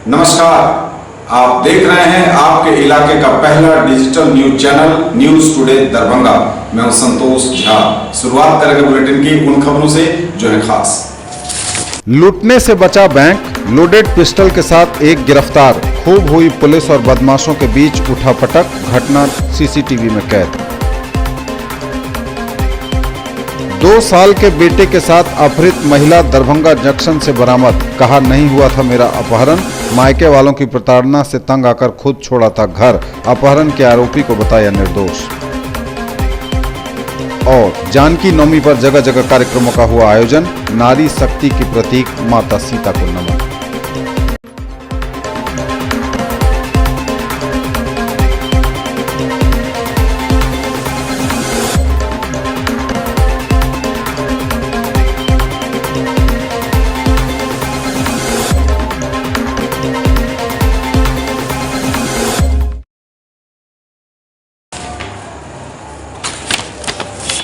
नमस्कार, आप देख रहे हैं आपके इलाके का पहला digital news channel news today Darbhanga. मैं हूं संतोष झा। शुरुआत करेंगे बुलेटिन की उन खबरों से जो है खास। लूटने से बचा बैंक, लोडेड पिस्टल के साथ एक गिरफ्तार। खूब हुई पुलिस और बदमाशों के बीच उठापटक, घटना सीसीटीवी में कैद। 2 साल के बेटे के साथ अपहृत महिला दरभंगा जंक्शन से बरामद। कहा नहीं हुआ था मेरा अपहरण, मायके वालों की प्रताड़ना से तंग आकर खुद छोड़ा था घर। अपहरण के आरोपी को बताया निर्दोष। और जानकी नवमी पर जगह जगह कार्यक्रमों का हुआ आयोजन। नारी शक्ति की प्रतीक माता सीता को नमन।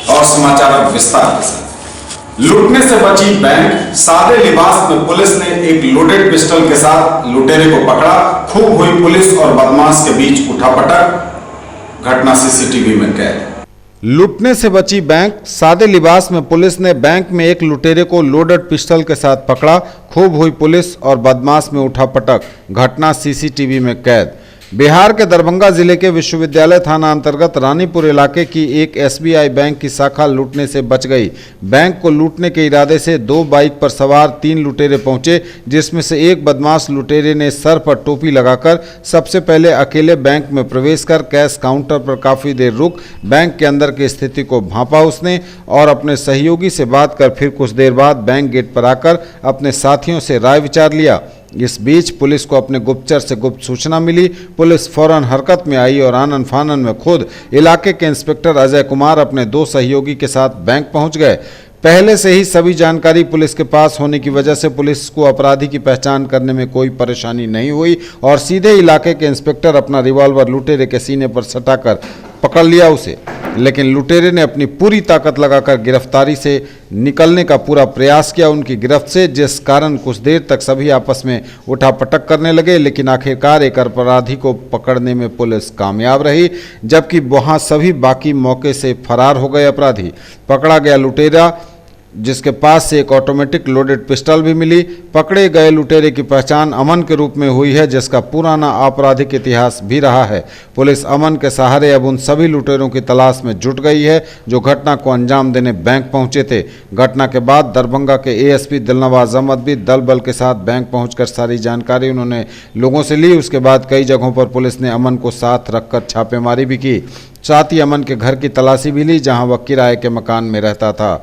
और समाचार अब विस्तार के साथ। लूटने से बची बैंक, सादे लिबास में पुलिस ने एक लोडेड पिस्टल के साथ लुटेरे को पकड़ा। खूब हुई पुलिस और बदमाश के बीच उठापटक, घटना सीसीटीवी में कैद। लूटने से बची बैंक, सादे लिबास में पुलिस ने बैंक में एक लुटेरे को लोडेड पिस्टल के साथ पकड़ा। खूब हुई पुलिस और बदमाश में उठापटक, घटना सीसीटीवी में कैद। बिहार के दरभंगा जिले के विश्वविद्यालय थाना अंतर्गत रानीपुर इलाके की एक एसबीआई बैंक की शाखा लूटने से बच गई। बैंक को लूटने के इरादे से 2 बाइक पर सवार 3 लुटेरे पहुंचे, जिसमें से एक बदमाश लुटेरे ने सर पर टोपी लगाकर सबसे पहले अकेले बैंक में प्रवेश कर कैश काउंटर पर काफ़ी देर रुक बैंक के अंदर की स्थिति को भांपा उसने और अपने सहयोगी से बात कर फिर कुछ देर बाद बैंक गेट पर आकर अपने साथियों से राय विचार लिया। इस बीच पुलिस को अपने गुप्तचर से गुप्त सूचना मिली। पुलिस फौरन हरकत में आई और आनन फानन में खुद इलाके के इंस्पेक्टर अजय कुमार अपने 2 सहयोगी के साथ बैंक पहुंच गए। पहले से ही सभी जानकारी पुलिस के पास होने की वजह से पुलिस को अपराधी की पहचान करने में कोई परेशानी नहीं हुई और सीधे इलाके के इंस्पेक्टर अपना रिवॉल्वर लुटेरे के सीने पर सटाकर पकड़ लिया उसे। लेकिन लुटेरे ने अपनी पूरी ताकत लगाकर गिरफ्तारी से निकलने का पूरा प्रयास किया उनकी गिरफ्त से, जिस कारण कुछ देर तक सभी आपस में उठापटक करने लगे। लेकिन आखिरकार एक अपराधी को पकड़ने में पुलिस कामयाब रही, जबकि वहां सभी बाकी मौके से फरार हो गए अपराधी। पकड़ा गया लुटेरा, जिसके पास से एक ऑटोमेटिक लोडेड पिस्टल भी मिली। पकड़े गए लुटेरे की पहचान अमन के रूप में हुई है, जिसका पुराना आपराधिक इतिहास भी रहा है। पुलिस अमन के सहारे अब उन सभी लुटेरों की तलाश में जुट गई है जो घटना को अंजाम देने बैंक पहुंचे थे। घटना के बाद दरभंगा के एएसपी दिलनवाज अहमद भी दल बल के साथ बैंक पहुंचकर सारी जानकारी उन्होंने लोगों से ली। उसके बाद कई जगहों पर पुलिस ने अमन को साथ रखकर छापेमारी भी की। साथ ही अमन के घर की तलाशी भी ली, जहाँ वह किराए के मकान में रहता था।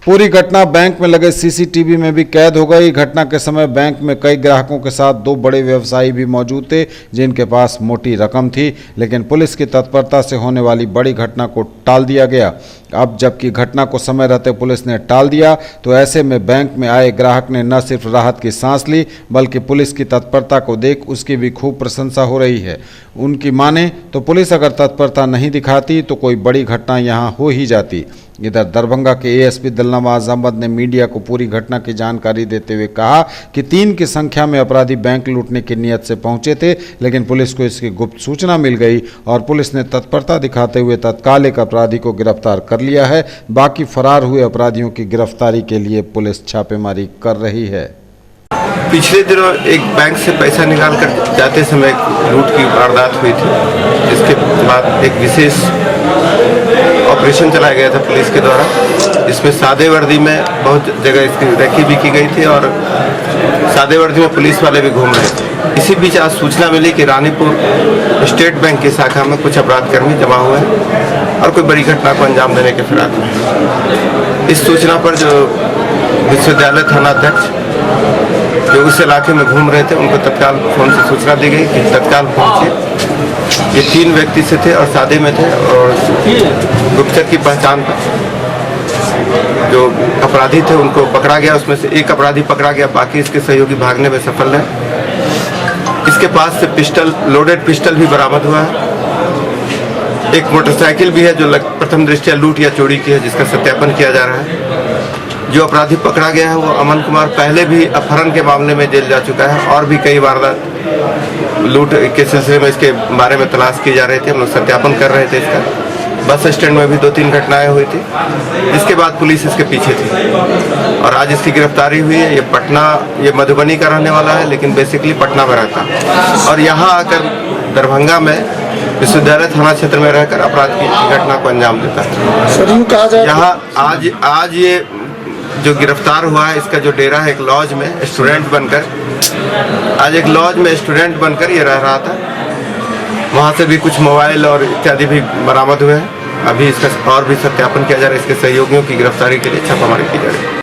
पूरी घटना बैंक में लगे सीसीटीवी में भी कैद हो गई। घटना के समय बैंक में कई ग्राहकों के साथ 2 बड़े व्यवसायी भी मौजूद थे, जिनके पास मोटी रकम थी। लेकिन पुलिस की तत्परता से होने वाली बड़ी घटना को टाल दिया गया। अब जबकि घटना को समय रहते पुलिस ने टाल दिया, तो ऐसे में बैंक में आए ग्राहक ने न सिर्फ राहत की सांस ली, बल्कि पुलिस की तत्परता को देख उसकी भी खूब प्रशंसा हो रही है। उनकी माने तो पुलिस अगर तत्परता नहीं दिखाती तो कोई बड़ी घटना यहाँ हो ही जाती। इधर दरभंगा के एएसपी दिलनवाज अहमद ने मीडिया को पूरी घटना की जानकारी देते हुए कहा कि 3 की संख्या में अपराधी बैंक लूटने की नीयत से पहुंचे थे, लेकिन पुलिस को इसकी गुप्त सूचना मिल गई और पुलिस ने तत्परता दिखाते हुए तत्काल एक अपराधी को गिरफ्तार कर लिया है। बाकी फरार हुए अपराधियों की गिरफ्तारी के लिए पुलिस छापेमारी कर रही है। पिछले दिनों एक बैंक से पैसा निकाल कर जाते समय लूट की वारदात हुई थी, जिसके बाद एक विशेष ऑपरेशन चलाया गया था पुलिस के द्वारा, जिसमें सादे वर्दी में बहुत जगह इसकी रेकी भी की गई थी और सादे वर्दी में पुलिस वाले भी घूम रहे थे। इसी बीच आज सूचना मिली कि रानीपुर स्टेट बैंक की शाखा में कुछ अपराधकर्मी जमा हुए हैं और कोई बड़ी घटना को अंजाम देने के फिराक में। इस सूचना पर जो विश्वविद्यालय थाना अध्यक्ष जो उस इलाके में घूम रहे थे, उनको तत्काल फोन से सूचना दी गई कि तत्काल पहुंचे। ये 3 व्यक्ति से थे और सादे में थे और गुप्तचर की पहचान पर जो अपराधी थे उनको पकड़ा गया। उसमें से एक अपराधी पकड़ा गया, बाकी इसके सहयोगी भागने में सफल रहे। इसके पास से पिस्टल, लोडेड पिस्टल भी बरामद हुआ है। एक मोटरसाइकिल भी है जो प्रथम दृष्टया लूट या चोरी की है, जिसका सत्यापन किया जा रहा है। जो अपराधी पकड़ा गया है वो अमन कुमार पहले भी अपहरण के मामले में जेल जा चुका है और भी कई वारदात लूट के सिलसिले में इसके बारे में तलाश की जा रही थी। हम लोग सत्यापन कर रहे थे इसका। बस स्टैंड में भी 2-3 घटनाएं हुई थी, जिसके बाद पुलिस इसके पीछे थी और आज इसकी गिरफ्तारी हुई है। ये मधुबनी का रहने वाला है, लेकिन बेसिकली पटना में रहता है और यहाँ आकर दरभंगा में विश्वविद्यालय थाना क्षेत्र में रहकर अपराध की घटना को अंजाम देता है। यहाँ आज ये जो गिरफ्तार हुआ है, इसका जो डेरा है एक लॉज में स्टूडेंट बनकर ये रह रहा था। वहाँ से भी कुछ मोबाइल और इत्यादि भी बरामद हुए हैं। अभी इसका और भी सत्यापन किया जा रहा है। इसके सहयोगियों की गिरफ्तारी के लिए छापामारी की जा रही है।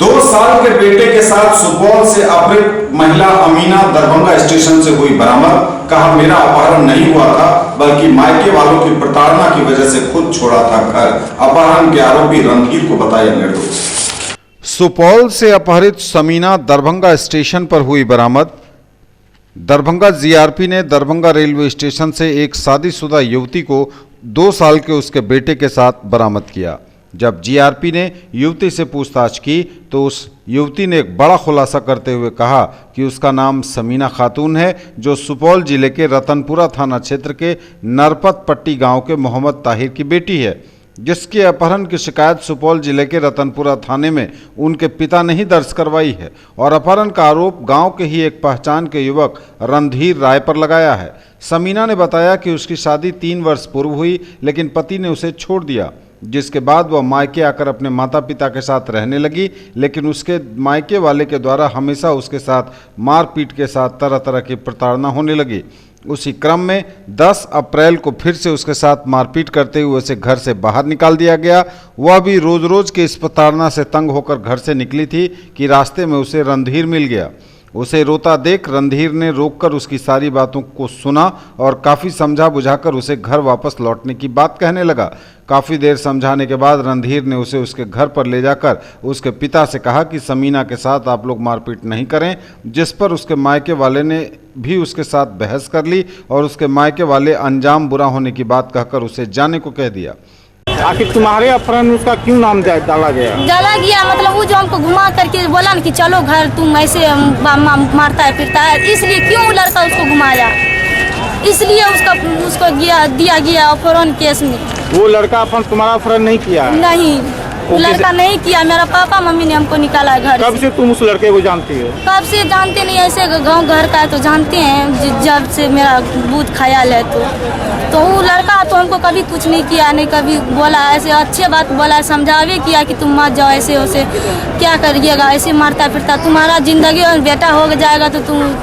2 साल के बेटे के साथ सुपौल से अपहृत महिला अमीना दरभंगा स्टेशन से हुई बरामद। कहा, मेरा अपहरण नहीं हुआ था, बल्कि मायके वालों की प्रताड़ना की वजह से खुद छोड़ा था घर। अपहरण के आरोपी रणधीर को बताया निर्दोष। सुपौल से अपहरित समीना दरभंगा स्टेशन पर हुई बरामद। दरभंगा जीआरपी ने दरभंगा रेलवे स्टेशन से एक शादीशुदा युवती को 2 साल के उसके बेटे के साथ बरामद किया। जब जीआरपी ने युवती से पूछताछ की तो उस युवती ने एक बड़ा खुलासा करते हुए कहा कि उसका नाम समीना खातून है, जो सुपौल जिले के रतनपुरा थाना क्षेत्र के नरपत पट्टी गांव के मोहम्मद ताहिर की बेटी है, जिसके अपहरण की शिकायत सुपौल जिले के रतनपुरा थाने में उनके पिता ने ही दर्ज करवाई है और अपहरण का आरोप गांव के ही एक पहचान के युवक रणधीर राय पर लगाया है। समीना ने बताया कि उसकी शादी 3 वर्ष पूर्व हुई, लेकिन पति ने उसे छोड़ दिया, जिसके बाद वह मायके आकर अपने माता पिता के साथ रहने लगी, लेकिन उसके मायके वाले के द्वारा हमेशा उसके साथ मारपीट के साथ तरह तरह की प्रताड़ना होने लगी। उसी क्रम में 10 अप्रैल को फिर से उसके साथ मारपीट करते हुए उसे घर से बाहर निकाल दिया गया। वह भी रोज रोज के इस प्रताड़ना से तंग होकर घर से निकली थी कि रास्ते में उसे रणधीर मिल गया। उसे रोता देख रणधीर ने रोककर उसकी सारी बातों को सुना और काफ़ी समझा बुझाकर उसे घर वापस लौटने की बात कहने लगा। काफ़ी देर समझाने के बाद रणधीर ने उसे उसके घर पर ले जाकर उसके पिता से कहा कि समीना के साथ आप लोग मारपीट नहीं करें, जिस पर उसके मायके वाले ने भी उसके साथ बहस कर ली और उसके मायके वाले अंजाम बुरा होने की बात कहकर उसे जाने को कह दिया। आखिर तुम्हारे अपहरण में उसका क्यों नाम डाला गया? मतलब वो जो हमको घुमा करके बोला ना कि चलो घर, तुम ऐसे मारता है फिरता है, इसलिए क्यों लड़का उसको घुमाया, इसलिए उसको दिया गया अपहरण केस में। वो लड़का तुम्हारा अपहरण नहीं किया? नहीं, लड़का नहीं किया। मेरा पापा मम्मी ने हमको निकाला घर। कब से तुम उस लड़के को जानती हो? कब से जानते नहीं, ऐसे गांव घर का है तो जानते हैं, जब से मेरा बूथ ख्याल है तो वो लड़का तो हमको कभी कुछ नहीं किया, नहीं कभी बोला ऐसे अच्छे बात बोला, समझावे किया कि तुम मत जाओ, ऐसे वैसे क्या करिएगा, ऐसे मारता फिरता, तुम्हारा जिंदगी बेटा हो जाएगा तो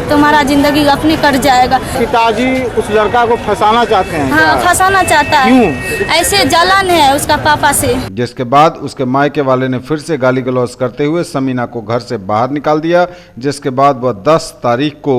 तुम्हारा जिंदगी अपनी कट जाएगा। पिताजी उस लड़का को फंसाना चाहते हैं? हाँ, फंसाना चाहता है। क्यों? ऐसे जलन है उसका पापा से। जिसके बाद उसके मायके वाले ने फिर से गाली गलौज करते हुए समीना को घर से बाहर निकाल दिया, जिसके बाद वह 10 तारीख को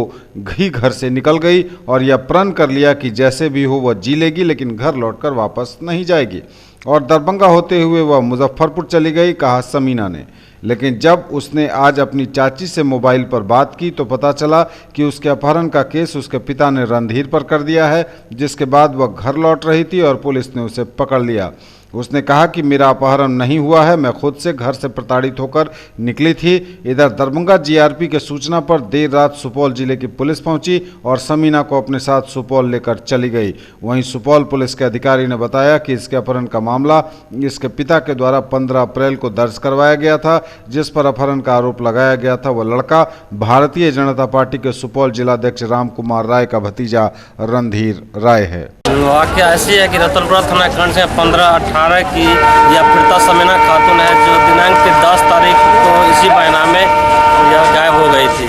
ही घर से निकल गई और यह प्रण कर लिया कि जैसे भी हो वह जी लेगी, लेकिन घर लौटकर वापस नहीं जाएगी और दरभंगा होते हुए वह मुजफ्फरपुर चली गई, कहा समीना ने। लेकिन जब उसने आज अपनी चाची से मोबाइल पर बात की तो पता चला कि उसके अपहरण का केस उसके पिता ने रणधीर पर कर दिया है, जिसके बाद वह घर लौट रही थी और पुलिस ने उसे पकड़ लिया। उसने कहा कि मेरा अपहरण नहीं हुआ है, मैं खुद से घर से प्रताड़ित होकर निकली थी। इधर दरभंगा जीआरपी के सूचना पर देर रात सुपौल जिले की पुलिस पहुंची और समीना को अपने साथ सुपौल लेकर चली गई। वहीं सुपौल पुलिस के अधिकारी ने बताया कि इसके अपहरण का मामला इसके पिता के द्वारा 15 अप्रैल को दर्ज करवाया गया था, जिस पर अपहरण का आरोप लगाया गया था। वह लड़का भारतीय जनता पार्टी के सुपौल जिलाध्यक्ष राम कुमार राय का भतीजा रणधीर राय है। वाक़या ऐसी है कि रतनपुरा थाना खंड से 15-18 की यह फिरता समीना खातून है, जो दिनांक 10 तारीख को इसी महीना में यह गायब हो गई थी।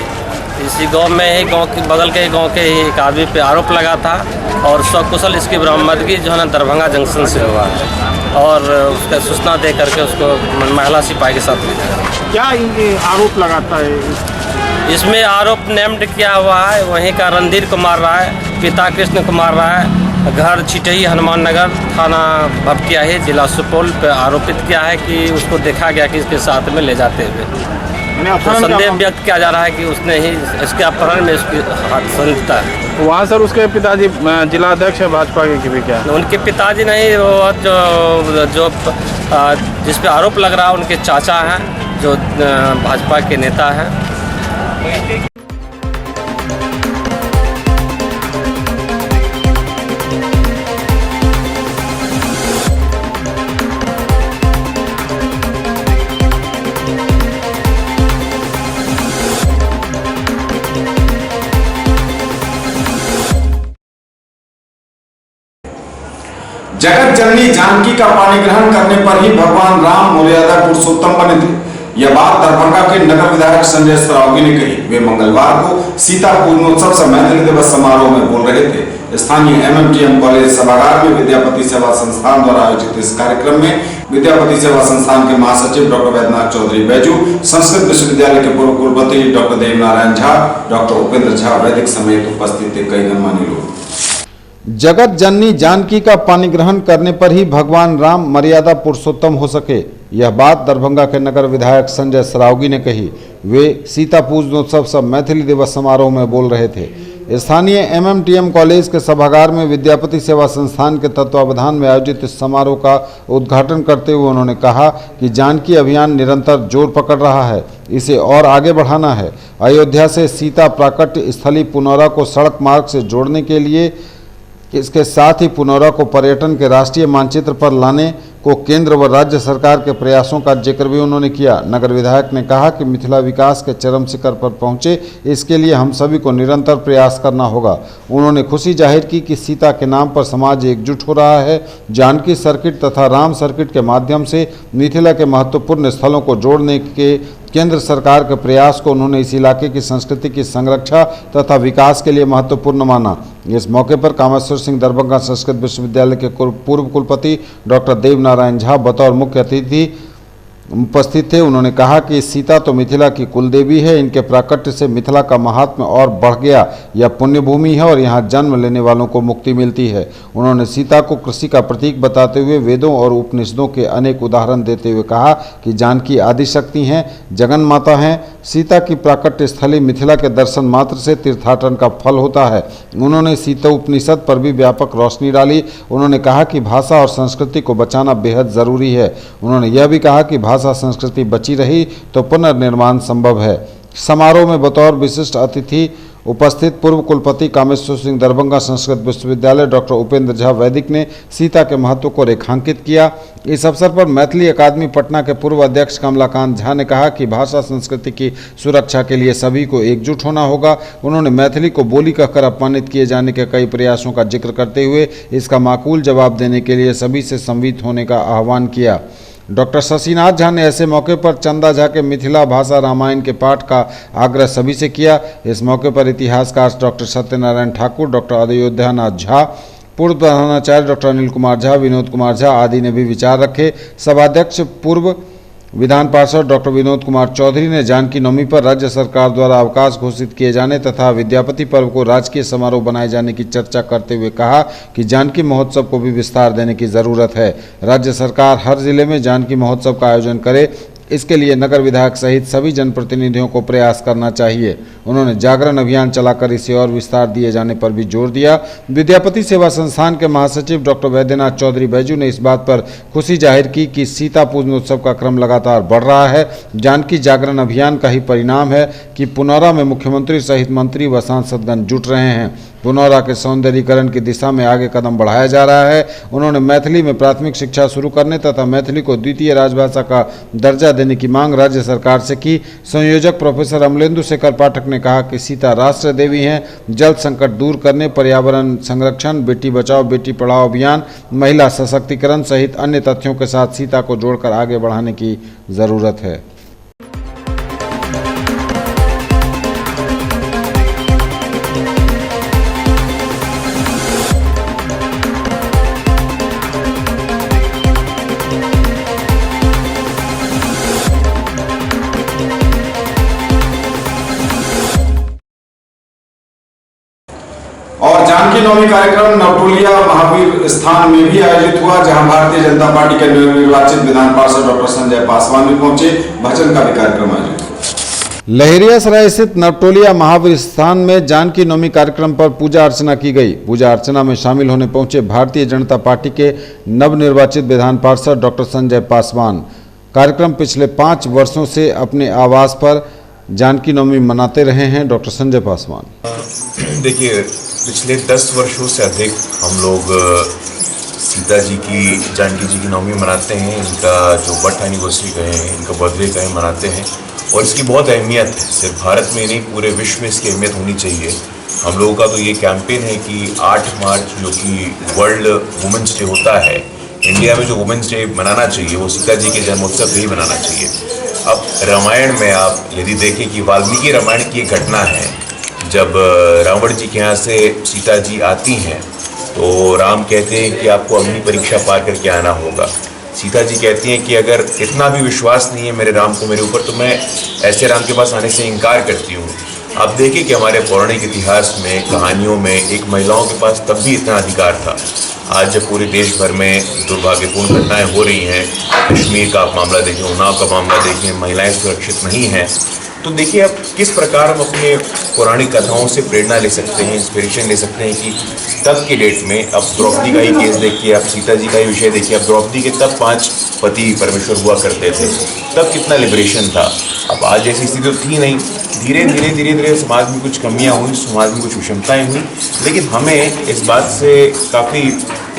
इसी गांव में ही, गांव के बगल के गांव के ही एक आदमी पे आरोप लगा था और सकुशल इसकी बरामदगी जो है ना दरभंगा जंक्शन से हुआ और उसका सूचना दे करके उसको महिला सिपाही के साथ क्या आरोप लगाता है? इसमें आरोप नेम्ड किया हुआ है वहीं का रणधीर कुमार राय, पिता कृष्ण कुमार राय घर छिटही हनुमान नगर थाना भपटिया है जिला सुपौल पे आरोपित किया है कि उसको देखा गया कि इसके साथ में ले जाते हुए। यानी तो अपहरण संदेह व्यक्त किया जा रहा है कि उसने ही इसके अपहरण में उसकी हाथ संलिप्तता है। वहाँ सर उसके पिताजी जिला अध्यक्ष है भाजपा के भी क्या? उनके पिताजी नहीं, वो जो जिस पे आरोप लग रहा है उनके चाचा हैं जो भाजपा के नेता हैं। जगत जननी जानकी का पानी ग्रहण करने पर ही भगवान राम मर्यादा पुरुषोत्तम बने थे। यह बात दरभंगा के नगर विधायक संजय सरावगी ने कही। वे मंगलवार को सीता पूर्णोत्सव से मैथिली दिवस समारोह में बोल रहे थे। स्थानीय MMTM कॉलेज सभागार में विद्यापति सेवा संस्थान द्वारा आयोजित इस कार्यक्रम में विद्यापति सेवा संस्थान के महासचिव डॉक्टर वैद्यनाथ चौधरी बैजू, संस्कृत विश्वविद्यालय के पूर्व कुलपति डॉक्टर देवनारायण झा, डॉक्टर उपेंद्र झा वैदिक समेत उपस्थित थे कई गणमान्य लोग। जगत जननी जानकी का पानी ग्रहण करने पर ही भगवान राम मर्यादा पुरुषोत्तम हो सके, यह बात दरभंगा के नगर विधायक संजय सरावगी ने कही। वे सीता पूजनोत्सव सह मैथिली दिवस समारोह में बोल रहे थे। स्थानीय MMTM कॉलेज के सभागार में विद्यापति सेवा संस्थान के तत्वावधान में आयोजित इस समारोह का उद्घाटन करते हुए उन्होंने कहा कि जानकी अभियान निरंतर जोर पकड़ रहा है, इसे और आगे बढ़ाना है। अयोध्या से सीता प्राकट्य स्थली पुनौरा को सड़क मार्ग से जोड़ने के लिए इसके साथ ही पुनौरा को पर्यटन के राष्ट्रीय मानचित्र पर लाने को केंद्र व राज्य सरकार के प्रयासों का जिक्र भी उन्होंने किया। नगर विधायक ने कहा कि मिथिला विकास के चरम शिखर पर पहुंचे, इसके लिए हम सभी को निरंतर प्रयास करना होगा। उन्होंने खुशी जाहिर की कि सीता के नाम पर समाज एकजुट हो रहा है। जानकी सर्किट तथा राम सर्किट के माध्यम से मिथिला के महत्वपूर्ण स्थलों को जोड़ने के केंद्र सरकार के प्रयास को उन्होंने इस इलाके की संस्कृति की संरक्षा तथा विकास के लिए महत्वपूर्ण माना। इस मौके पर कामेश्वर सिंह दरभंगा संस्कृत विश्वविद्यालय के पूर्व कुलपति डॉक्टर देवनारायण झा बतौर मुख्य अतिथि उपस्थित थे। उन्होंने कहा कि सीता तो मिथिला की कुलदेवी है, इनके प्राकट्य से मिथिला का महात्म्य और बढ़ गया। यह पुण्य भूमि है और यहाँ जन्म लेने वालों को मुक्ति मिलती है। उन्होंने सीता को कृषि का प्रतीक बताते हुए वेदों और उपनिषदों के अनेक उदाहरण देते हुए कहा कि जानकी आदिशक्ति हैं, जगन माता हैं। सीता की प्राकट्य स्थली मिथिला के दर्शन मात्र से तीर्थाटन का फल होता है। उन्होंने सीता उपनिषद पर भी व्यापक रोशनी डाली। उन्होंने कहा कि भाषा और संस्कृति को बचाना बेहद जरूरी है। उन्होंने यह भी कहा कि भाषा संस्कृति बची रही तो पुनर्निर्माण संभव है। समारोह में बतौर विशिष्ट अतिथि उपस्थित पूर्व कुलपति कामेश्वर सिंह दरभंगा संस्कृत विश्वविद्यालय डॉक्टर उपेंद्र झा वैदिक ने सीता के महत्व को रेखांकित किया। इस अवसर पर मैथिली अकादमी पटना के पूर्व अध्यक्ष कमलाकांत झा ने कहा कि भाषा संस्कृति की सुरक्षा के लिए सभी को एकजुट होना होगा। उन्होंने मैथिली को बोली कहकर अपमानित किए जाने के कई प्रयासों का जिक्र करते हुए इसका माकूल जवाब देने के लिए सभी से संवित होने का आह्वान किया। डॉक्टर शशिनाथ झा ने ऐसे मौके पर चंदा झा के मिथिला भाषा रामायण के पाठ का आग्रह सभी से किया। इस मौके पर इतिहासकार डॉक्टर सत्यनारायण ठाकुर, डॉक्टर अयोध्यानाथ झा, पूर्व प्रधानाचार्य डॉक्टर अनिल कुमार झा, विनोद कुमार झा आदि ने भी विचार रखे। सभाध्यक्ष पूर्व विधान पार्षद डॉक्टर विनोद कुमार चौधरी ने जानकी नवमी पर राज्य सरकार द्वारा अवकाश घोषित किए जाने तथा विद्यापति पर्व को राजकीय समारोह बनाए जाने की चर्चा करते हुए कहा कि जानकी महोत्सव को भी विस्तार देने की जरूरत है। राज्य सरकार हर जिले में जानकी महोत्सव का आयोजन करे, इसके लिए नगर विधायक सहित सभी जनप्रतिनिधियों को प्रयास करना चाहिए। उन्होंने जागरण अभियान चलाकर इसे और विस्तार दिए जाने पर भी जोर दिया। विद्यापति सेवा संस्थान के महासचिव डॉक्टर वैद्यनाथ चौधरी बैजू ने इस बात पर खुशी जाहिर की कि सीता पूजनोत्सव का क्रम लगातार बढ़ रहा है। जानकी जागरण अभियान का ही परिणाम है कि पुनौरा में मुख्यमंत्री सहित मंत्री व सांसदगण जुट रहे हैं। पुनौरा के सौंदर्यीकरण की दिशा में आगे कदम बढ़ाया जा रहा है। उन्होंने मैथिली में प्राथमिक शिक्षा शुरू करने तथा मैथिली को द्वितीय राजभाषा का दर्जा देने की मांग राज्य सरकार से की। संयोजक प्रोफेसर अमलेंदु शेखर पाठक ने कहा कि सीता राष्ट्र देवी हैं। जल संकट दूर करने, पर्यावरण संरक्षण, बेटी बचाओ बेटी पढ़ाओ अभियान, महिला सशक्तिकरण सहित अन्य तथ्यों के साथ सीता को जोड़कर आगे बढ़ाने की जरूरत है। और जानकी नवमी कार्यक्रम नवटोलिया स्थान में भी आयोजित हुआ, जहां भारतीय जनता पार्टी के नवनिर्वाचित विधान पार्षद डॉक्टर संजय पासवान भी पहुंचे। भजन का भी कार्यक्रम आयोजित हुआ। लहेरियासराय स्थित नवटोलिया महावीर स्थान में जानकी नवमी कार्यक्रम पर पूजा अर्चना की गई। पूजा अर्चना में शामिल होने पहुंचे भारतीय जनता पार्टी के नवनिर्वाचित विधान पार्षद डॉक्टर संजय पासवान। कार्यक्रम पिछले 5 वर्षों से अपने आवास पर जानकी नवमी मनाते रहे हैं डॉक्टर संजय पासवान। देखिए, पिछले 10 वर्षों से अधिक हम लोग सीता जी की, जानकी जी की नवमी मनाते हैं। इनका जो बर्थ एनिवर्सरी कहें, इनका बर्थडे कहें, मनाते हैं और इसकी बहुत अहमियत है। सिर्फ भारत में नहीं, पूरे विश्व में इसकी अहमियत होनी चाहिए। हम लोगों का तो ये कैंपेन है कि 8 मार्च जो कि वर्ल्ड वुमेंस डे होता है, इंडिया में जो वुमेंस डे मनाना चाहिए वो सीता जी के जन्मोत्सव पे ही मनाना चाहिए। अब रामायण में आप यदि देखें कि वाल्मीकि रामायण की एक घटना है, जब रावण जी के यहाँ से सीता जी आती हैं तो राम कहते हैं कि आपको अग्नि परीक्षा पार करके आना होगा। सीता जी कहती हैं कि अगर इतना भी विश्वास नहीं है मेरे राम को मेरे ऊपर, तो मैं ऐसे राम के पास आने से इनकार करती हूँ। आप देखिए कि हमारे पौराणिक इतिहास में, कहानियों में एक महिलाओं के पास तब भी इतना अधिकार था। आज जब पूरे देश भर में दुर्भाग्यपूर्ण घटनाएं हो रही हैं, कश्मीर का आप मामला देखें, उन्नाव का मामला देखें, महिलाएं सुरक्षित नहीं हैं, तो देखिए अब किस प्रकार हम अपने पौराणिक कथाओं से प्रेरणा ले सकते हैं, इंस्पिरेशन ले सकते हैं कि तब के डेट में, अब द्रौपदी का ही केस देखिए, आप सीता जी का ही विषय देखिए, अब द्रौपदी के तब 5 पति परमेश्वर हुआ करते थे, तब कितना लिबरेशन था। अब आज ऐसी स्थिति तो थी नहीं। धीरे धीरे समाज में कुछ कमियां हुई, समाज में कुछ विषमताएं हुई, लेकिन हमें इस बात से काफ़ी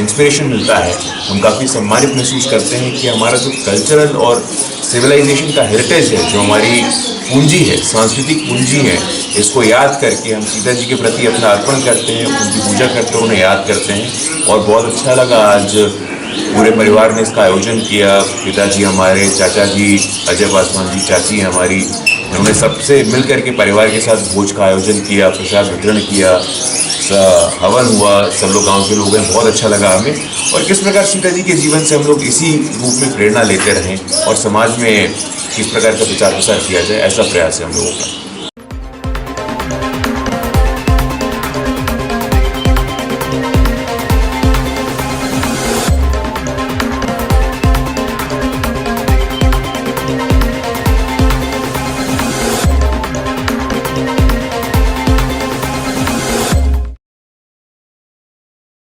इंस्पिरेशन मिलता है। हम काफ़ी सम्मानित महसूस करते हैं कि हमारा जो कल्चरल और सिविलाइजेशन का हेरिटेज है, जो हमारी पूंजी है, सांस्कृतिक पूंजी है, इसको याद करके हम सीता जी के प्रति अपना अर्पण करते हैं, उनकी पूजा करते हैं, उन्हें याद करते हैं। और बहुत अच्छा लगा, आज पूरे परिवार ने इसका आयोजन किया। पिताजी हमारे, चाचा जी अजय पासवान जी, चाची हमारी, उन्होंने सबसे मिलकर के परिवार के साथ भोज का आयोजन किया, प्रसाद वितरण किया, हवन हुआ, सब लोग गांव के लोग हैं। बहुत अच्छा लगा हमें, और किस प्रकार सीता जी के जीवन से हम लोग इसी रूप में प्रेरणा लेते रहें और समाज में किस प्रकार का प्रचार प्रसार किया जाए, ऐसा प्रयास है हम लोगों का।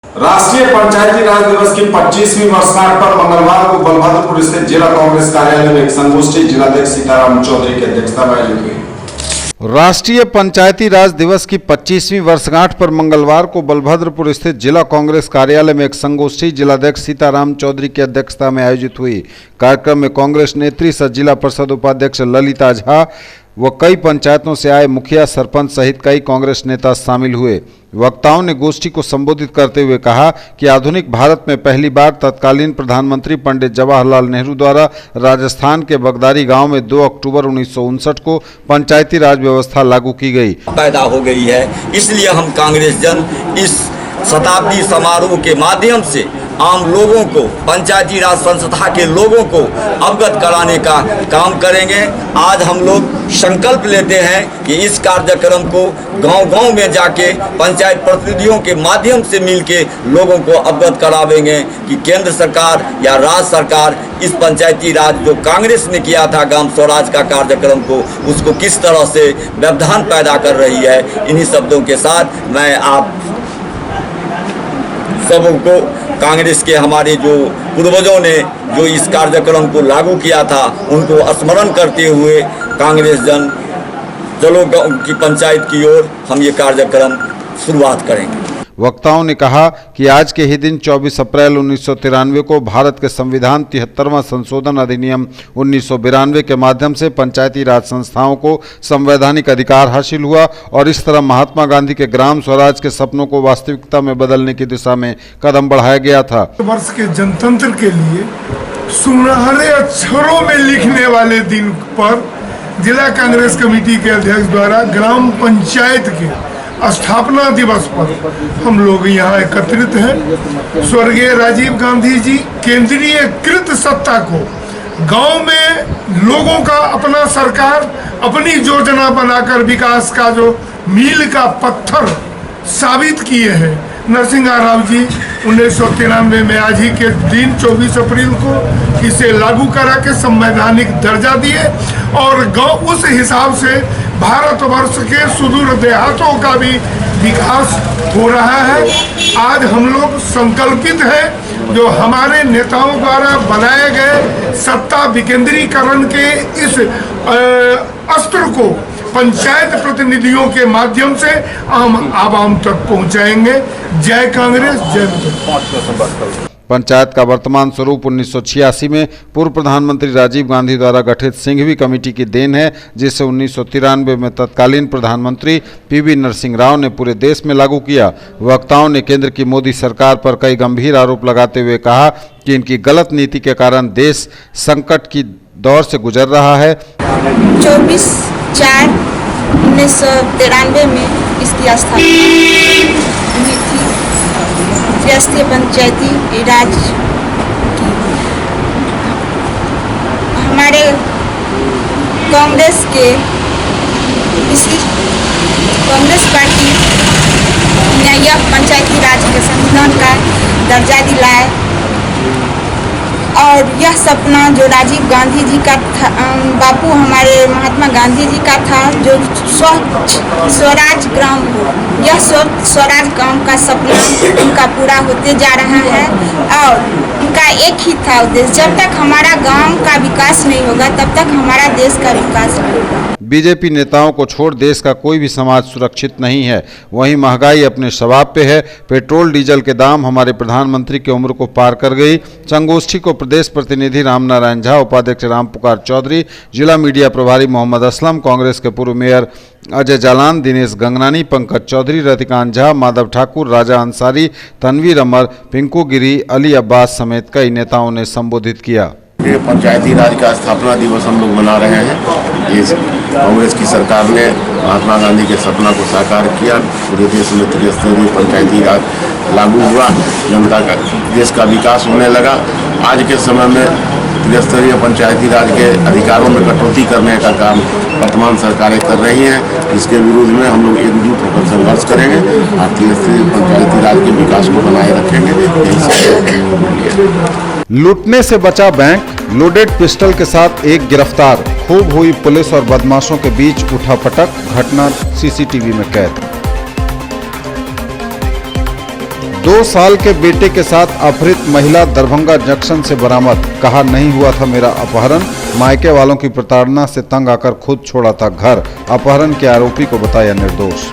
राष्ट्रीय पंचायती राज दिवस की 25वीं वर्षगांठ पर मंगलवार को बलभद्रपुर स्थित जिला कांग्रेस कार्यालय में एक संगोष्ठी जिलाध्यक्ष सीताराम चौधरी की अध्यक्षता में आयोजित हुई। राष्ट्रीय पंचायती राज दिवस की 25वीं वर्षगांठ पर मंगलवार को बलभद्रपुर स्थित जिला कांग्रेस कार्यालय में एक संगोष्ठी जिलाध्यक्ष सीताराम चौधरी की अध्यक्षता में आयोजित हुई। कार्यक्रम में कांग्रेस नेत्री सह जिला परिषद उपाध्यक्ष ललिता झा व कई पंचायतों से आए मुखिया, सरपंच सहित कई कांग्रेस नेता शामिल हुए। वक्ताओं ने गोष्ठी को संबोधित करते हुए कहा कि आधुनिक भारत में पहली बार तत्कालीन प्रधानमंत्री पंडित जवाहरलाल नेहरू द्वारा राजस्थान के बगदारी गांव में 2 अक्टूबर 1959 को पंचायती राज व्यवस्था लागू की गई। पैदा हो गई है, इसलिए हम कांग्रेस जन इस शताब्दी समारोह के माध्यम से आम लोगों को, पंचायती राज संस्था के लोगों को अवगत कराने का काम करेंगे। आज हम लोग संकल्प लेते हैं कि इस कार्यक्रम को गांव-गांव में जाके पंचायत प्रतिनिधियों के माध्यम से मिलके लोगों को अवगत करावेंगे कि केंद्र सरकार या राज्य सरकार इस पंचायती राज जो कांग्रेस ने किया था ग्राम स्वराज का कार्यक्रम को, उसको किस तरह से व्यवधान पैदा कर रही है। इन्हीं शब्दों के साथ मैं आप सबको, कांग्रेस के हमारे जो पूर्वजों ने जो इस कार्यक्रम को लागू किया था, उनको स्मरण करते हुए कांग्रेस जन चलो की पंचायत की ओर हम ये कार्यक्रम शुरुआत करेंगे। वक्ताओं ने कहा कि आज के ही दिन 24 अप्रैल 1993 को भारत के संविधान 73वां संशोधन अधिनियम 1992 के माध्यम से पंचायती राज संस्थाओं को संवैधानिक अधिकार हासिल हुआ और इस तरह महात्मा गांधी के ग्राम स्वराज के सपनों को वास्तविकता में बदलने की दिशा में कदम बढ़ाया गया था। वर्ष के जनतंत्र के लिए सुनहरे अक्षरों में लिखने वाले दिन पर जिला कांग्रेस कमेटी के अध्यक्ष द्वारा ग्राम पंचायत के स्थापना दिवस पर हम लोग यहाँ एकत्रित हैं। स्वर्गीय राजीव गांधी जी केंद्रीयकृत सत्ता को गांव में लोगों का अपना सरकार अपनी योजना बनाकर विकास का जो मील का पत्थर साबित किए हैं, नरसिंहा राव जी 1993 में आज ही के दिन 24 अप्रैल को इसे लागू करा के संवैधानिक दर्जा दिए और गांव उस हिसाब से भारतवर्ष के सुदूर देहातों का भी विकास हो रहा है। आज हम लोग संकल्पित हैं जो हमारे नेताओं द्वारा बनाए गए सत्ता विकेंद्रीकरण के इस अस्त्र को पंचायत प्रतिनिधियों के माध्यम से आम आवाम तक पहुंचाएंगे। जय कांग्रेस, जय भाजपा। पंचायत का वर्तमान स्वरूप 1986 में पूर्व प्रधानमंत्री राजीव गांधी द्वारा गठित सिंघवी कमेटी की देन है, जिसे 1993 में तत्कालीन प्रधानमंत्री पीवी नरसिंह राव ने पूरे देश में लागू किया। वक्ताओं ने केंद्र की मोदी सरकार पर कई गंभीर आरोप लगाते हुए कहा कि इनकी गलत नीति के कारण देश संकट की दौर से गुजर रहा है। 24/4/1993 में इसकी स्थापना हुई थी। राष्ट्रीय पंचायती राज की हमारे कांग्रेस पार्टी ने यह पंचायती राज के संविधान का दर्जा दिलाए और यह सपना जो राजीव गांधी जी का था, बापू हमारे महात्मा गांधी जी का था, जो स्वराज ग्राम, यह स्वराज ग्राम का सपना उनका पूरा होते जा रहा है और उनका एक ही था उद्देश्य, जब तक हमारा गांव का विकास नहीं होगा तब तक हमारा देश का विकास नहीं होगा। बीजेपी नेताओं को छोड़ देश का कोई भी समाज सुरक्षित नहीं है। वहीं महंगाई अपने शबाब पे है। पेट्रोल डीजल के दाम हमारे प्रधानमंत्री की उम्र को पार कर गई। संगोष्ठी को प्रदेश प्रतिनिधि रामनारायण झा, उपाध्यक्ष रामपुकार चौधरी, जिला मीडिया प्रभारी मोहम्मद असलम, कांग्रेस के पूर्व मेयर अजय जालान, दिनेश गंगनानी, पंकज चौधरी, रतिकांत झा, माधव ठाकुर, राजा अंसारी, तनवीर अमर, पिंकू गिरी, अली अब्बास समेत कई नेताओं ने संबोधित किया। पंचायती राज का स्थापना दिवस हम लोग मना रहे हैं। इस कांग्रेस की सरकार ने महात्मा गांधी के सपना को साकार किया। पूरे देश में त्रिस्तरीय पंचायती राज लागू हुआ, जनता का देश का विकास होने लगा। आज के समय में त्रिस्तरीय पंचायती राज के अधिकारों में कटौती करने का काम वर्तमान सरकारें कर रही हैं। इसके विरोध में हम लोग एकजुट होकर संघर्ष करेंगे और त्रिस्तरीय पंचायती राज के विकास को बनाए रखेंगे। लूटने से बचा बैंक, लोडेड पिस्टल के साथ एक गिरफ्तार। खूब हुई पुलिस और बदमाशों के बीच उठापटक, घटना सीसीटीवी में कैद। 2 साल के बेटे के साथ अपहृत महिला दरभंगा जंक्शन से बरामद। कहा नहीं हुआ था मेरा अपहरण। मायके वालों की प्रताड़ना से तंग आकर खुद छोड़ा था घर। अपहरण के आरोपी को बताया निर्दोष।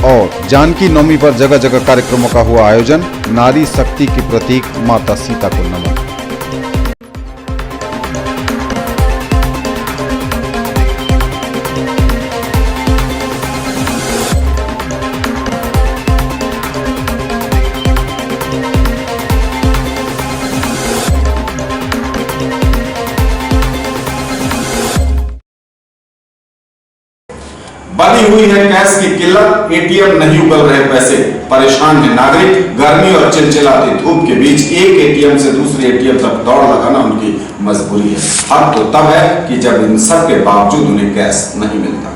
और जानकी नवमी पर जगह जगह कार्यक्रमों का हुआ आयोजन। नारी शक्ति की प्रतीक माता सीता को नमन। बनी हुई है कैश की किल्लत, एटीएम नहीं उगल रहे पैसे। परेशान है नागरिक। गर्मी और चिलचिलाती धूप के बीच एक एटीएम से दूसरे एटीएम तक दौड़ लगाना उनकी मजबूरी है। हद तो तब है कि जब इन सब के बावजूद उन्हें कैश नहीं मिलता।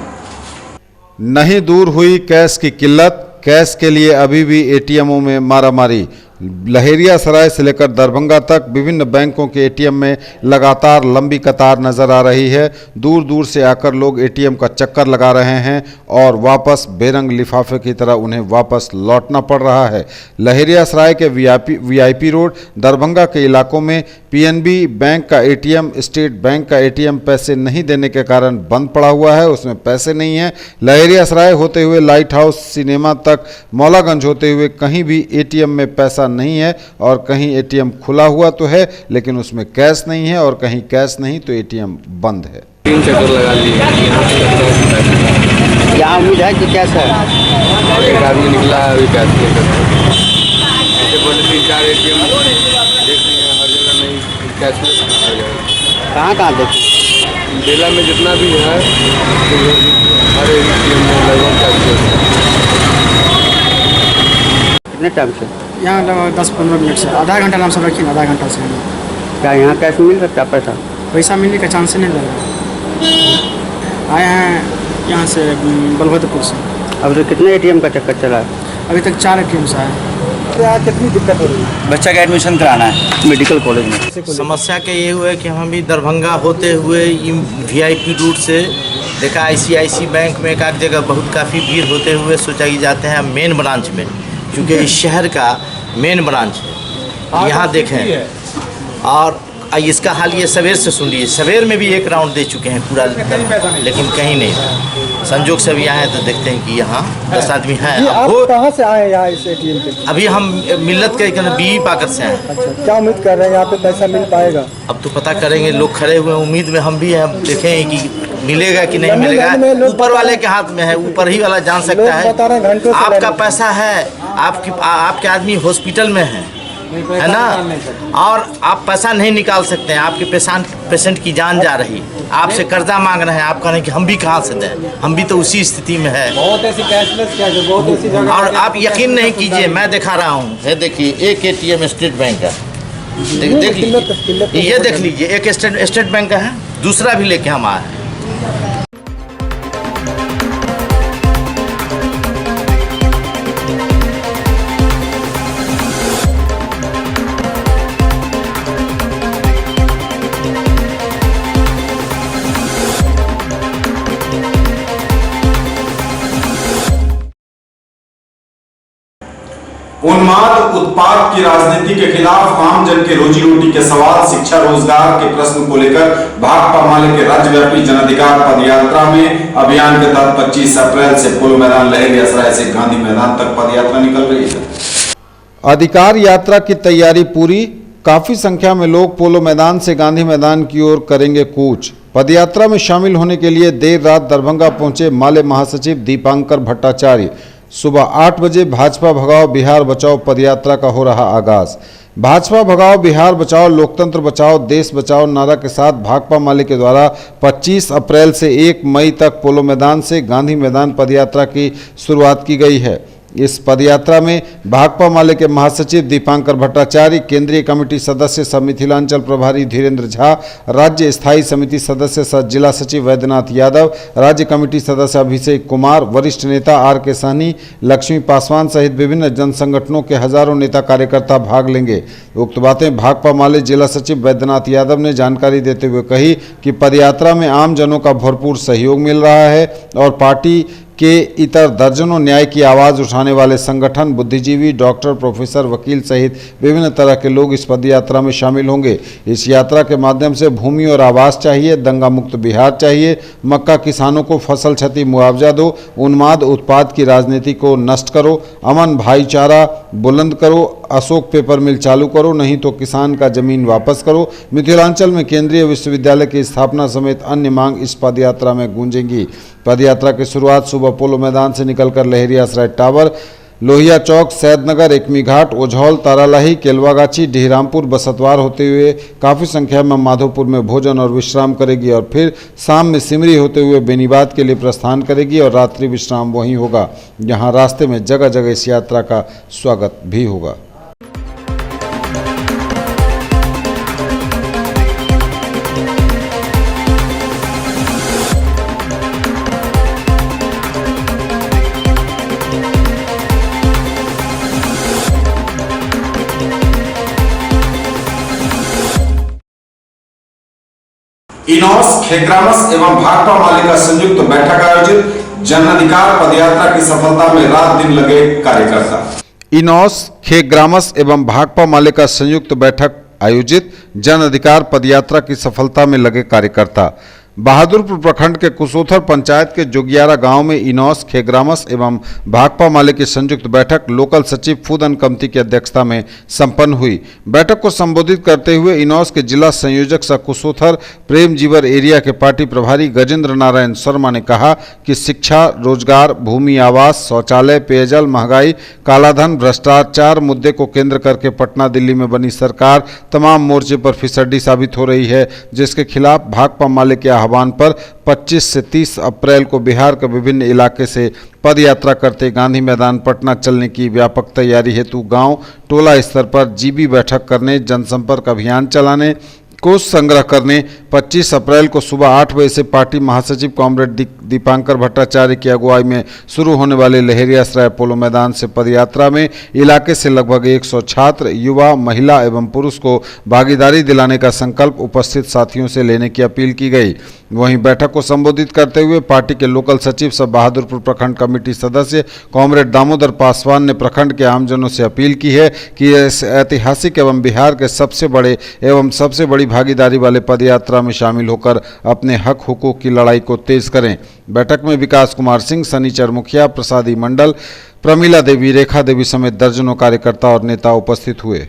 नहीं दूर हुई कैश की किल्लत। कैश के लिए अभी भी एटीएमों में मारामारी। लहेरियासराय से लेकर दरभंगा तक विभिन्न बैंकों के एटीएम में लगातार लंबी कतार नजर आ रही है। दूर दूर से आकर लोग एटीएम का चक्कर लगा रहे हैं और वापस बेरंग लिफाफे की तरह उन्हें वापस लौटना पड़ रहा है। लहेरियासराय के वीआईपी रोड, दरभंगा के इलाकों में पीएनबी बैंक का एटीएम, स्टेट बैंक का एटीएम पैसे नहीं देने के कारण बंद पड़ा हुआ है। उसमें पैसे नहीं है। लहेरियासराय होते हुए लाइट हाउस सिनेमा तक, मौलागंज होते हुए कहीं भी एटीएम में पैसा नहीं है और कहीं एटीएम खुला हुआ तो है लेकिन उसमें कैश नहीं है और कहीं कैश नहीं तो एटीएम बंद है। 3 चक्कर लगा लिए। यहाँ उम्मीद है कि कैश है। एक आदमी निकला है अभी कैश लेकर। ऐसे बोले 3-4 एटीएम देख लिए हैं, हर जगह नहीं कैशलेस हर जगह। कहाँ देखें? जिला में जितना भी है हर एटीएम में लगभग कैशलेस है। कितने टाइम से? यहाँ लगभग 10-15 मिनट से। आधा घंटा नाम सब रखिए, आधा घंटा से। क्या यहाँ कैश मिल सकता है? पैसा मिलने का चांस नहीं लग रहा। आए हैं यहाँ से बलभद्रपुर से। अब तो कितने एटीएम का चक्कर चला है? अभी तक 4 एटीएम से आए। कितनी दिक्कत हो रही है? बच्चा का एडमिशन कराना है मेडिकल कॉलेज में। समस्या का ये हुआ है कि हम भी दरभंगा होते हुए VIP रूट से देखा ICICI बैंक में एक आध जगह बहुत काफ़ी भीड़ होते हुए सोचा कि जाते हैं मेन ब्रांच में, क्योंकि इस शहर का मेन ब्रांच है। यहाँ देखें और इसका हाल ये सवेर से सुन लीजिए, सवेर में भी एक राउंड दे चुके हैं पूरा, लेकिन कहीं नहीं। संजोग से अभी आए हैं तो देखते हैं कि यहाँ 10 आदमी हैं। आप कहाँ से आए यहाँ इस ATM पे? अभी हम मिल्लत के BE पाकर से आए। अच्छा, क्या उम्मीद कर रहे हैं यहाँ पे पैसा मिल पाएगा? अब तो पता करेंगे, लोग खड़े हुए उम्मीद में हम भी हैं, देखेंगे कि मिलेगा कि नहीं मिलेगा। ऊपर वाले के हाथ में है, ऊपर ही वाला जान सकता है। आपका पैसा है, आपके आदमी हॉस्पिटल में है ना, और आप पैसा नहीं निकाल सकते हैं। आपके पेशेंट की जान जा रही, आपसे कर्जा मांग रहे हैं, आप कह रहे हैं कि हम भी कहाँ से दें, हम भी तो उसी स्थिति में है। बहुत ऐसी कैशलेस क्या है, बहुत ऐसी जगह। और आप यकीन नहीं कीजिए, मैं दिखा रहा हूँ, ये देखिए एक ATM स्टेट बैंक का, देख लीजिए, ये देख लीजिए एक स्टेट बैंक का है, दूसरा भी लेके हम आए हैं। उन्माद उत्पाद की राजनीति के खिलाफ आमजन के रोजी रोटी के सवाल, शिक्षा रोजगार के प्रश्न को लेकर भाकपा माले के राज्यव्यापी जन अधिकार पदयात्रा में अभियान के तहत 25 अप्रैल से पोलो मैदान लहेरियासराय से गांधी मैदान तक पदयात्रा निकल रही है। अधिकार यात्रा की तैयारी पूरी, काफी संख्या में लोग पोलो मैदान से गांधी मैदान की ओर करेंगे कूच। पदयात्रा में शामिल होने के लिए देर रात दरभंगा पहुंचे माले महासचिव दीपांकर भट्टाचार्य। सुबह 8 बजे भाजपा भगाओ बिहार बचाओ पदयात्रा का हो रहा आगाज। भाजपा भगाओ बिहार बचाओ लोकतंत्र बचाओ देश बचाओ नारा के साथ भाकपा माले के द्वारा 25 अप्रैल से 1 मई तक पोलो मैदान से गांधी मैदान पदयात्रा की शुरुआत की गई है। इस पदयात्रा में भाकपा माले के महासचिव दीपांकर भट्टाचार्य, केंद्रीय कमेटी सदस्य सब मिथिलांचल प्रभारी धीरेन्द्र झा, राज्य स्थायी समिति सदस्य सह जिला सचिव वैद्यनाथ यादव, राज्य कमेटी सदस्य अभिषेक कुमार, वरिष्ठ नेता RK सहनी, लक्ष्मी पासवान सहित विभिन्न जन संगठनों के हजारों नेता कार्यकर्ता भाग लेंगे। उक्त बातें भाकपा माले जिला सचिव वैद्यनाथ यादव ने जानकारी देते हुए कही कि पदयात्रा में आम जनों का भरपूर सहयोग मिल रहा है और पार्टी के इतर दर्जनों न्याय की आवाज़ उठाने वाले संगठन, बुद्धिजीवी, डॉक्टर, प्रोफेसर, वकील सहित विभिन्न तरह के लोग इस पदयात्रा में शामिल होंगे। इस यात्रा के माध्यम से भूमि और आवास चाहिए, दंगा मुक्त बिहार चाहिए, मक्का किसानों को फसल क्षति मुआवजा दो, उन्माद उत्पाद की राजनीति को नष्ट करो, अमन भाईचारा बुलंद करो, अशोक पेपर मिल चालू करो, नहीं तो किसान का जमीन वापस करो, मिथिलांचल में केंद्रीय विश्वविद्यालय की स्थापना समेत अन्य मांग इस पदयात्रा में गूंजेंगी। पदयात्रा की शुरुआत सुबह पोलो मैदान से निकलकर लहेरियासराय टावर, लोहिया चौक, सैदनगर, एकमी घाट, ओझौल, तारालाही, केलवागाछी, डिहरामपुर, बसतवार होते हुए काफ़ी संख्या में माधोपुर में भोजन और विश्राम करेगी और फिर शाम में सिमरी होते हुए बेनीबाद के लिए प्रस्थान करेगी और रात्रि विश्राम वहीं होगा, जहां रास्ते में जगह जगह इस यात्रा का स्वागत भी होगा। इनॉस, खेग्रामस एवं भाकपा माले का संयुक्त बैठक आयोजित, जन अधिकार पदयात्रा की सफलता में रात दिन लगे कार्यकर्ता। इनॉस, खेग्रामस एवं भाकपा माले का संयुक्त बैठक आयोजित, जन अधिकार पदयात्रा की सफलता में लगे कार्यकर्ता। बहादुरपुर प्रखंड के कुसोथर पंचायत के जोगियारा गांव में इनॉस, खेग्रामस एवं भाकपा माले की संयुक्त बैठक लोकल सचिव फूड एंड कमेटी की अध्यक्षता में संपन्न हुई। बैठक को संबोधित करते हुए इनॉस के जिला संयोजक सह कुसोथर प्रेम जीवर एरिया के पार्टी प्रभारी गजेंद्र नारायण शर्मा ने कहा कि शिक्षा, रोजगार, भूमि, आवास, शौचालय, पेयजल, महंगाई, कालाधन, भ्रष्टाचार मुद्दे को केंद्र करके पटना दिल्ली में बनी सरकार तमाम मोर्चे पर फिसड्डी साबित हो रही है, जिसके खिलाफ भाकपा माले के आह्वान पर 25 से 30 अप्रैल को बिहार के विभिन्न इलाके से पदयात्रा करते गांधी मैदान पटना चलने की व्यापक तैयारी हेतु गांव टोला स्तर पर जीबी बैठक करने, जनसंपर्क अभियान चलाने, कोष संग्रह करने 25 अप्रैल को सुबह 8 बजे से पार्टी महासचिव कॉमरेड दीपांकर भट्टाचार्य की अगुवाई में शुरू होने वाले लहेरियासराय पोलो मैदान से पदयात्रा में इलाके से लगभग 100 छात्र, युवा, महिला एवं पुरुष को भागीदारी दिलाने का संकल्प उपस्थित साथियों से लेने की अपील की गई। वहीं बैठक को संबोधित करते हुए पार्टी के लोकल सचिव सह बहादुरपुर प्रखंड कमेटी सदस्य कॉमरेड दामोदर पासवान ने प्रखंड के आमजनों से अपील की है कि इस ऐतिहासिक एवं बिहार के सबसे बड़े एवं सबसे बड़ी भागीदारी वाले पदयात्रा में शामिल होकर अपने हक हुकूक की लड़ाई को तेज करें। बैठक में विकास कुमार सिंह, सनीचर मुखिया, प्रसादी मंडल, प्रमीला देवी, रेखा देवी समेत दर्जनों कार्यकर्ता और नेता उपस्थित हुए।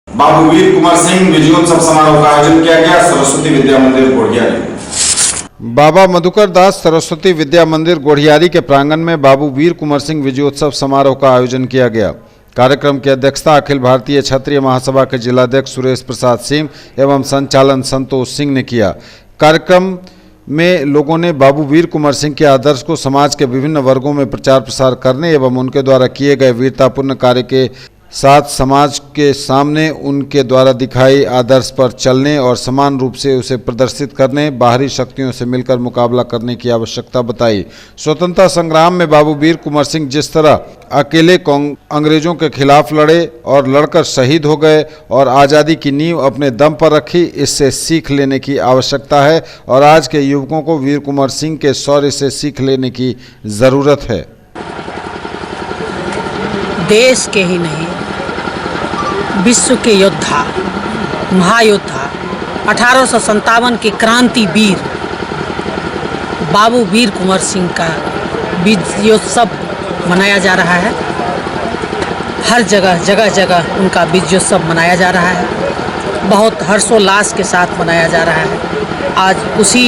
बाबू वीर कुंवर सिंह विजयोत्सव समारोह का आयोजन किया गया सरस्वती विद्या मंदिर गोढ़ियारी। बाबा मधुकर दास सरस्वती विद्या मंदिर गोढ़ियारी के प्रांगण में बाबू वीर कुंवर सिंह विजयोत्सव समारोह का आयोजन किया गया। कार्यक्रम की अध्यक्षता अखिल भारतीय क्षत्रिय महासभा के जिलाध्यक्ष सुरेश प्रसाद सिंह एवं संचालन संतोष सिंह ने किया। कार्यक्रम में लोगों ने बाबू वीर कुंवर सिंह के आदर्श को समाज के विभिन्न वर्गों में प्रचार प्रसार करने एवं उनके द्वारा किए गए वीरतापूर्ण कार्य के साथ समाज के सामने उनके द्वारा दिखाई आदर्श पर चलने और समान रूप से उसे प्रदर्शित करने, बाहरी शक्तियों से मिलकर मुकाबला करने की आवश्यकता बताई। स्वतंत्रता संग्राम में बाबू वीर कुंवर सिंह जिस तरह अकेले अंग्रेजों के खिलाफ लड़े और लड़कर शहीद हो गए और आज़ादी की नींव अपने दम पर रखी, इससे सीख लेने की आवश्यकता है और आज के युवकों को वीर कुंवर सिंह के शौर्य से सीख लेने की ज़रूरत है। देश के ही नहीं, विश्व के योद्धा, महायोद्धा, 1857 के क्रांति वीर बाबू वीर कुंवर सिंह का विजयोत्सव मनाया जा रहा है। हर जगह जगह जगह उनका विजयोत्सव मनाया जा रहा है। बहुत हर्षोल्लास के साथ मनाया जा रहा है। आज उसी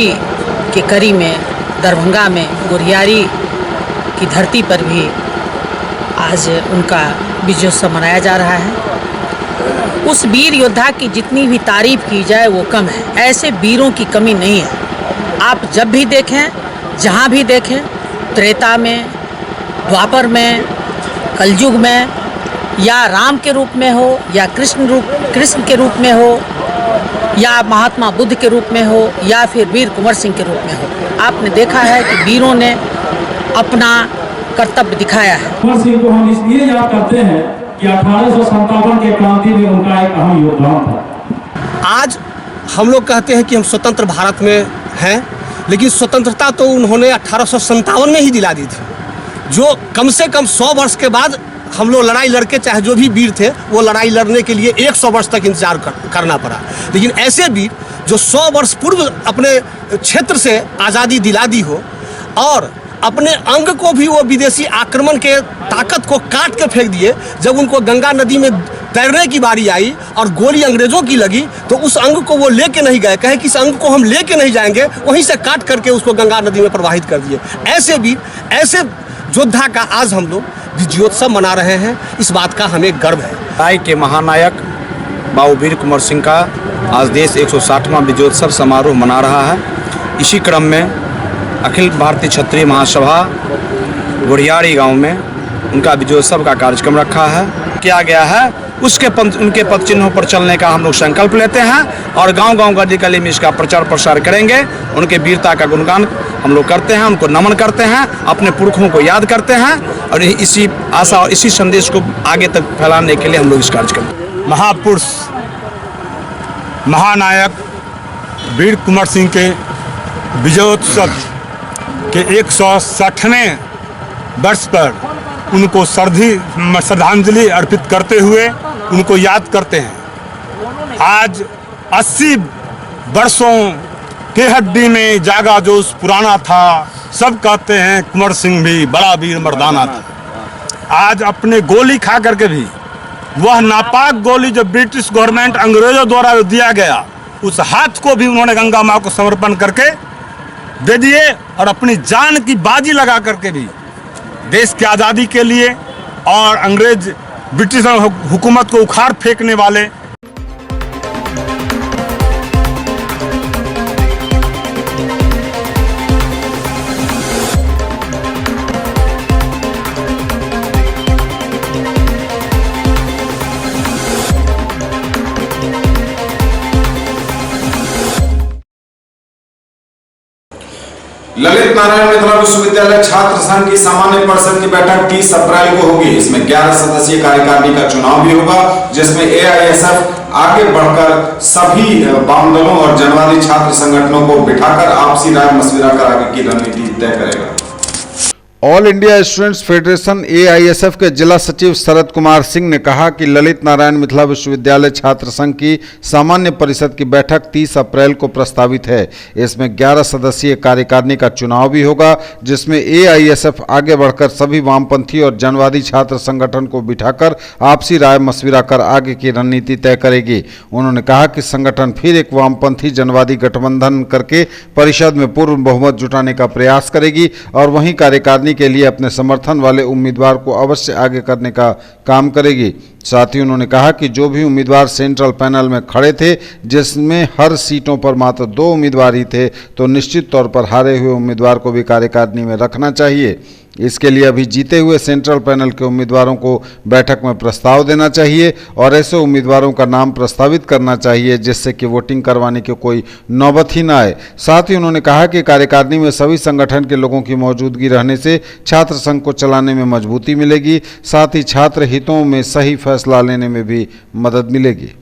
के कड़ी में दरभंगा में गोढ़ियारी की धरती पर भी आज उनका विजयोत्सव मनाया जा रहा है। उस वीर योद्धा की जितनी भी तारीफ की जाए वो कम है। ऐसे वीरों की कमी नहीं है। आप जब भी देखें, जहाँ भी देखें, त्रेता में, द्वापर में, कलयुग में, या राम के रूप में हो या कृष्ण के रूप में हो या महात्मा बुद्ध के रूप में हो या फिर वीर कुंवर सिंह के रूप में हो, आपने देखा है कि वीरों ने अपना कर्तव्य दिखाया है। कुंवर सिंह को हम इसलिए याद करते हैं कि 1857 के क्रांति में उनका एक अहम योगदान था। आज हम लोग कहते हैं कि हम स्वतंत्र भारत में हैं, लेकिन स्वतंत्रता तो उन्होंने 1857 में ही दिला दी थी। जो कम से कम 100 वर्ष के बाद हम लोग लड़ाई लड़के, चाहे जो भी वीर थे वो लड़ाई लड़ने के लिए 100 वर्ष तक इंतजार करना पड़ा। लेकिन ऐसे वीर जो 100 वर्ष पूर्व अपने क्षेत्र से आज़ादी दिला दी हो और अपने अंग को भी वो विदेशी आक्रमण के ताकत को काट के फेंक दिए। जब उनको गंगा नदी में तैरने की बारी आई और गोली अंग्रेजों की लगी तो उस अंग को वो लेके नहीं गए, कहे कि इस अंग को हम लेके नहीं जाएंगे, वहीं से काट करके उसको गंगा नदी में प्रवाहित कर दिए। ऐसे वीर, ऐसे योद्धा का आज हम लोग विजयोत्सव मना रहे हैं। इस बात का हमें गर्व है। राय के महानायक बाबू वीर कुंवर सिंह का आज देश 160वां विजयोत्सव समारोह मना रहा है। इसी क्रम में अखिल भारतीय क्षत्रिय महासभा गोढ़ियारी गांव में उनका विजयोत्सव का कार्यक्रम रखा है, किया गया है। उनके पद चिन्हों पर चलने का हम लोग संकल्प लेते हैं और गांव-गांव गली-गली में इसका प्रचार प्रसार करेंगे। उनके वीरता का गुणगान हम लोग करते हैं, उनको नमन करते हैं, अपने पुरखों को याद करते हैं और इसी आशा और इसी संदेश को आगे तक फैलाने के लिए हम लोग इस कार्यक्रम। महापुरुष महानायक वीर कुंवर सिंह के विजयोत्सव के 160वें वर्ष पर उनको श्रद्धांजलि अर्पित करते हुए उनको याद करते हैं। आज 80 वर्षों के हड्डी में जागा जोश पुराना था, सब कहते हैं कुंवर सिंह भी बड़ा वीर मर्दाना था। आज अपने गोली खा करके भी वह नापाक गोली जो ब्रिटिश गवर्नमेंट अंग्रेजों द्वारा दिया गया, उस हाथ को भी उन्होंने गंगा माँ को समर्पण करके दे दिए और अपनी जान की बाजी लगा करके भी देश की आज़ादी के लिए और अंग्रेज ब्रिटिश हुकूमत को उखाड़ फेंकने वाले ललित नारायण मिथिला विश्वविद्यालय छात्र संघ की सामान्य परिषद की बैठक 30 अप्रैल को होगी। इसमें 11 सदस्यीय कार्यकारिणी का चुनाव भी होगा, जिसमें एआईएसएफ आगे बढ़कर सभी वाम दलों और जनवादी छात्र संगठनों को बिठाकर आपसी राय मशविरा कर आगे की रणनीति तय करेगा। All India students federation AISF के जिला सचिव शरद कुमार सिंह ने कहा कि ललित नारायण मिथिला विश्वविद्यालय छात्र संघ की सामान्य परिषद की बैठक 30 अप्रैल को प्रस्तावित है। इसमें 11 सदस्यीय कार्यकारिणी का चुनाव भी होगा, जिसमें एआईएसएफ आगे बढ़कर सभी वामपंथी और जनवादी छात्र संगठन को बिठाकर आपसी राय मशविरा कर आगे की रणनीति तय करेगी। उन्होंने कहा कि संगठन फिर एक वामपंथी जनवादी गठबंधन करके परिषद में पूर्ण बहुमत जुटाने का प्रयास करेगी और वहीं कार्यकारिणी के लिए अपने समर्थन वाले उम्मीदवार को अवश्य आगे करने का काम करेगी। साथ ही उन्होंने कहा कि जो भी उम्मीदवार सेंट्रल पैनल में खड़े थे, जिसमें हर सीटों पर मात्र 2 उम्मीदवार ही थे, तो निश्चित तौर पर हारे हुए उम्मीदवार को भी कार्यकारिणी में रखना चाहिए। इसके लिए अभी जीते हुए सेंट्रल पैनल के उम्मीदवारों को बैठक में प्रस्ताव देना चाहिए और ऐसे उम्मीदवारों का नाम प्रस्तावित करना चाहिए जिससे कि वोटिंग करवाने की कोई नौबत ही न आए। साथ ही उन्होंने कहा कि कार्यकारिणी में सभी संगठन के लोगों की मौजूदगी रहने से छात्र संघ को चलाने में मजबूती मिलेगी, साथ ही छात्र हितों में सही फैसला लेने में भी मदद मिलेगी।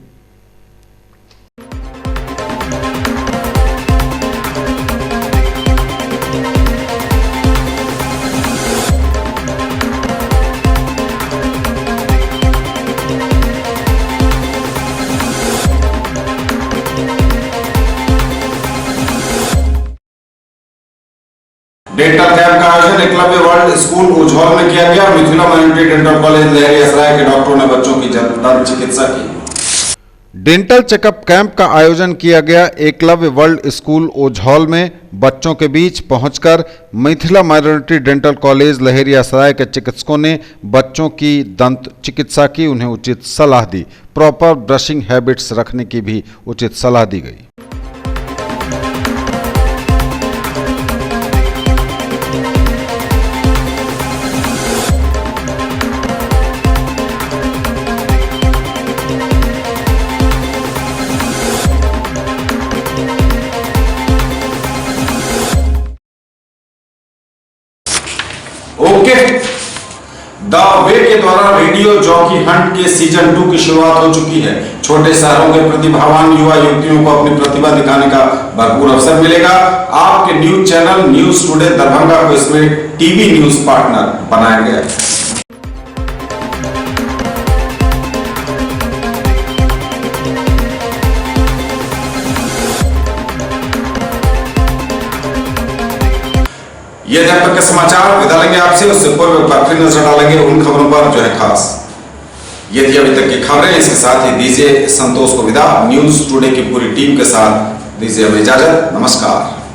डेंटल कैंप का आयोजन एकलव्य वर्ल्ड स्कूल उज्जौल में किया गया। Mithila minority dental college Laheriasarai के डॉक्टरों ने बच्चों की दंत चिकित्सा की। डेंटल चेकअप कैंप का आयोजन किया गया एकलव्य वर्ल्ड स्कूल ओझौल में। बच्चों के बीच पहुंचकर Mithila minority dental college Laheriasarai के चिकित्सकों ने बच्चों की दंत चिकित्सा की, उन्हें उचित सलाह दी। प्रॉपर ब्रशिंग हैबिट्स रखने की भी उचित सलाह दी गई। ओके, द वे के द्वारा रेडियो जॉकी हंट के सीजन 2 की शुरुआत हो चुकी है। छोटे शहरों के प्रतिभावान युवा युवतियों को अपनी प्रतिभा दिखाने का भरपूर अवसर मिलेगा। आपके news channel news today Darbhanga को इसमें टीवी न्यूज पार्टनर बनाया गया है। ये जब तक के समाचार विदा लेंगे आपसे, उससे पूर्व एक बार फिर नजर डालेंगे उन खबरों पर जो है खास। ये थी अभी तक की खबरें। इसके साथ ही दीजिए संतोष को विदा। न्यूज टुडे की पूरी टीम के साथ दीजिए हमें इजाजत। नमस्कार।